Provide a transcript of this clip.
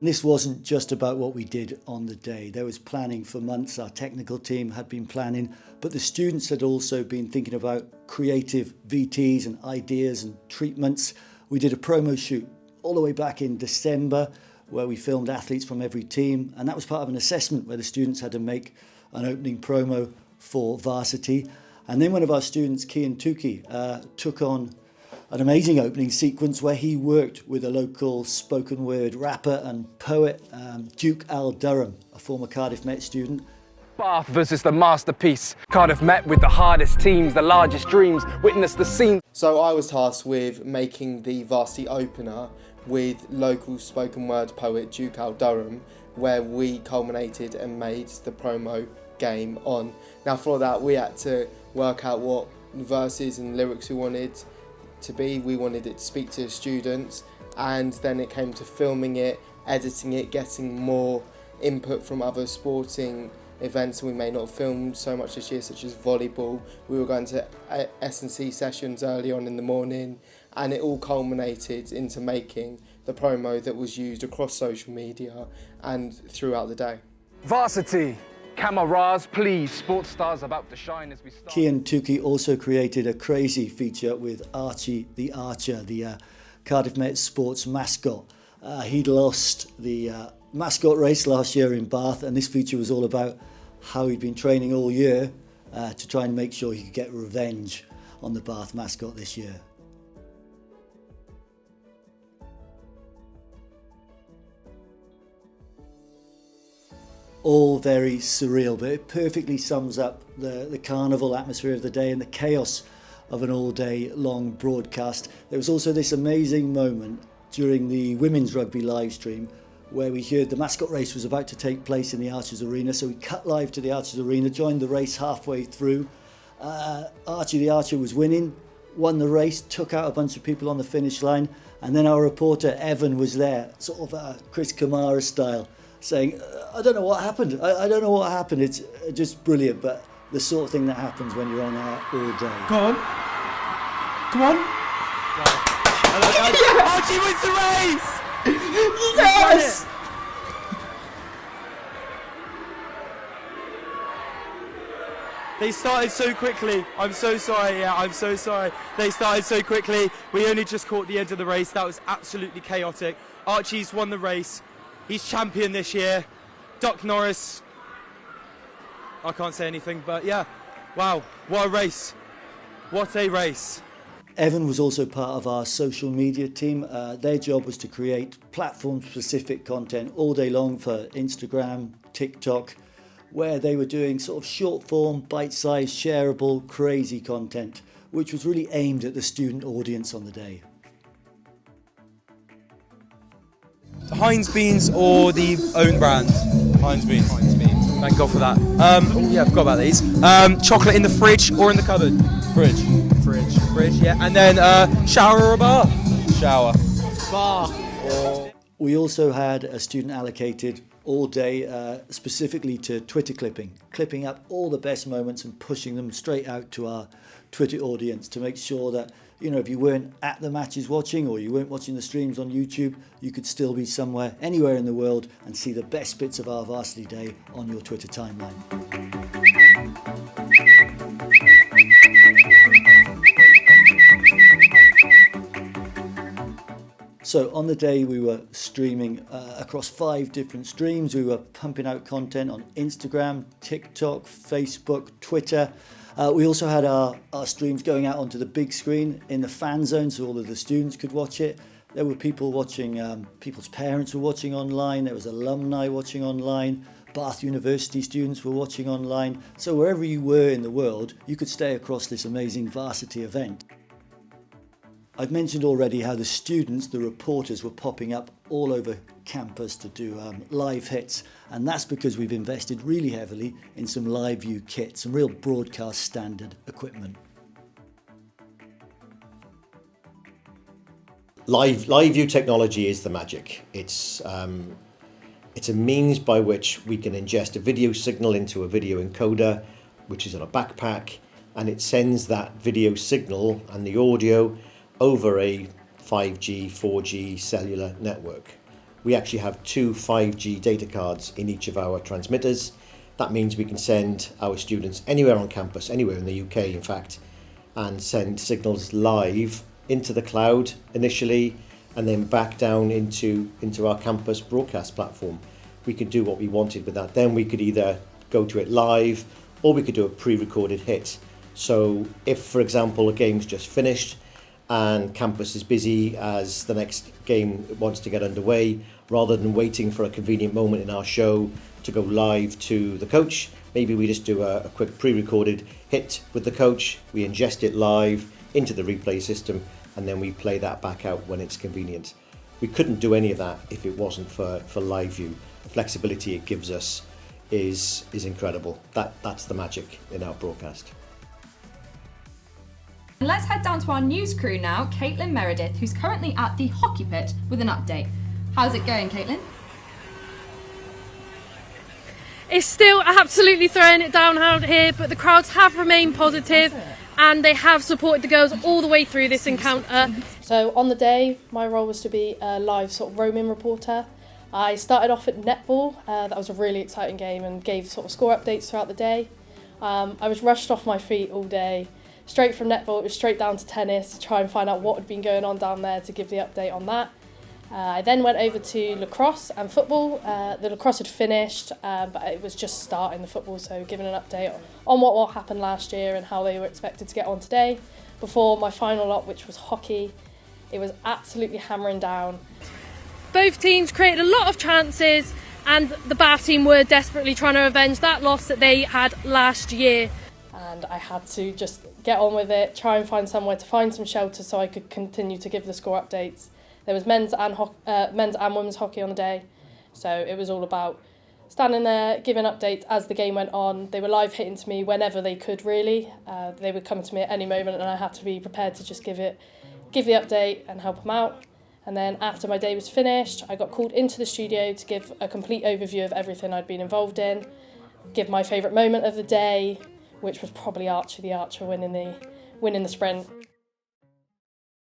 This wasn't just about what we did on the day. There was planning for months. Our technical team had been planning, but the students had also been thinking about creative VTs and ideas and treatments. We did a promo shoot all the way back in December where we filmed athletes from every team, and that was part of an assessment where the students had to make an opening promo for Varsity. And then one of our students, Kian Tuki, took on an amazing opening sequence where he worked with a local spoken word rapper and poet, Duke Al Durham, a former Cardiff Met student. Bath versus the masterpiece. Cardiff Met with the hardest teams, the largest dreams, witnessed the scene. So I was tasked with making the Varsity opener with local spoken word poet Duke Al Durham, where we culminated and made the promo game on. Now for that we had to work out what verses and lyrics we wanted to be. We wanted it to speak to the students, and then it came to filming it, editing it, getting more input from other sporting events we may not have filmed so much this year, such as volleyball. We were going to S&C sessions early on in the morning, and it all culminated into making the promo that was used across social media and throughout the day. Varsity. Cameras, please. Sports stars about to shine as we start. Kian Tuki also created a crazy feature with Archie the Archer, the Cardiff Met sports mascot. He'd lost the mascot race last year in Bath, and this feature was all about how he'd been training all year to try and make sure he could get revenge on the Bath mascot this year. All very surreal, but it perfectly sums up the carnival atmosphere of the day and the chaos of an all-day long broadcast. There was also this amazing moment during the women's rugby live stream where we heard the mascot race was about to take place in the Archers Arena, so we cut live to the Archers Arena, joined the race halfway through. Archie the Archer was winning, won the race, took out a bunch of people on the finish line, and then our reporter Evan was there, sort of Chris Kamara style, saying, I don't know what happened. I don't know what happened. It's just brilliant, but the sort of thing that happens when you're on air all day. Come on. Come on. Archie wins the race! Yes! They started so quickly. I'm so sorry. Yeah, I'm so sorry. They started so quickly. We only just caught the end of the race. That was absolutely chaotic. Archie's won the race. He's champion this year. Duck Norris, I can't say anything, but yeah, wow, what a race. What a race. Evan was also part of our social media team. Their job was to create platform-specific content all day long for Instagram, TikTok, where they were doing sort of short-form, bite-sized, shareable, crazy content, which was really aimed at the student audience on the day. Heinz beans or the own brand? Heinz beans. Heinz beans. Thank God for that. Yeah, I forgot about these. Chocolate in the fridge or in the cupboard? Fridge. Fridge, yeah. And then shower or a bath? Shower. Bath. We also had a student allocated all day specifically to Twitter clipping up all the best moments and pushing them straight out to our Twitter audience to make sure that, you know, if you weren't at the matches watching or you weren't watching the streams on YouTube, you could still be somewhere, anywhere in the world and see the best bits of our Varsity Day on your Twitter timeline. So on the day we were streaming across 5 different streams. We were pumping out content on Instagram, TikTok, Facebook, Twitter. We also had our streams going out onto the big screen in the fan zone so all of the students could watch it. There were people watching, people's parents were watching online, there was alumni watching online, Bath University students were watching online. So wherever you were in the world, you could stay across this amazing Varsity event. I've mentioned already how the students, the reporters, were popping up all over campus to do live hits, and that's because we've invested really heavily in some LiveU kit, some real broadcast standard equipment. LiveU technology is the magic. It's a means by which we can ingest a video signal into a video encoder, which is on a backpack, and it sends that video signal and the audio over a 5G, 4G cellular network. we actually have 2 5G data cards in each of our transmitters. That means we can send our students anywhere on campus, anywhere in the UK in fact, and send signals live into the cloud initially, and then back down into our campus broadcast platform. We could do what we wanted with that. Then we could either go to it live, or we could do a pre-recorded hit. So if, for example, a game's just finished and campus is busy as the next game wants to get underway, rather than waiting for a convenient moment in our show to go live to the coach, maybe we just do a quick pre-recorded hit with the coach, we ingest it live into the replay system, and then we play that back out when it's convenient. We couldn't do any of that if it wasn't for LiveU. The flexibility it gives us is incredible. That's the magic in our broadcast. Let's head down to our news crew now, Caitlin Meredith, who's currently at the hockey pitch with an update. How's it going, Caitlin? It's still absolutely throwing it down out here, but the crowds have remained positive and they have supported the girls all the way through this encounter. So on the day, my role was to be a live sort of roaming reporter. I started off at netball. That was a really exciting game and gave sort of score updates throughout the day. I was rushed off my feet all day. Straight from netball, it was straight down to tennis to try and find out what had been going on down there to give the update on that. I then went over to lacrosse and football. The lacrosse had finished, but it was just starting the football, so giving an update on what happened last year and how they were expected to get on today. Before my final lot, which was hockey, it was absolutely hammering down. Both teams created a lot of chances and the Bath team were desperately trying to avenge that loss that they had last year. And I had to just get on with it, try and find somewhere to find some shelter so I could continue to give the score updates. There was men's and women's hockey on the day, so it was all about standing there, giving updates as the game went on. They were live hitting to me whenever they could, really. They would come to me at any moment and I had to be prepared to just give the update and help them out. And then after my day was finished, I got called into the studio to give a complete overview of everything I'd been involved in, give my favourite moment of the day, which was probably Archer, the Archer winning the sprint.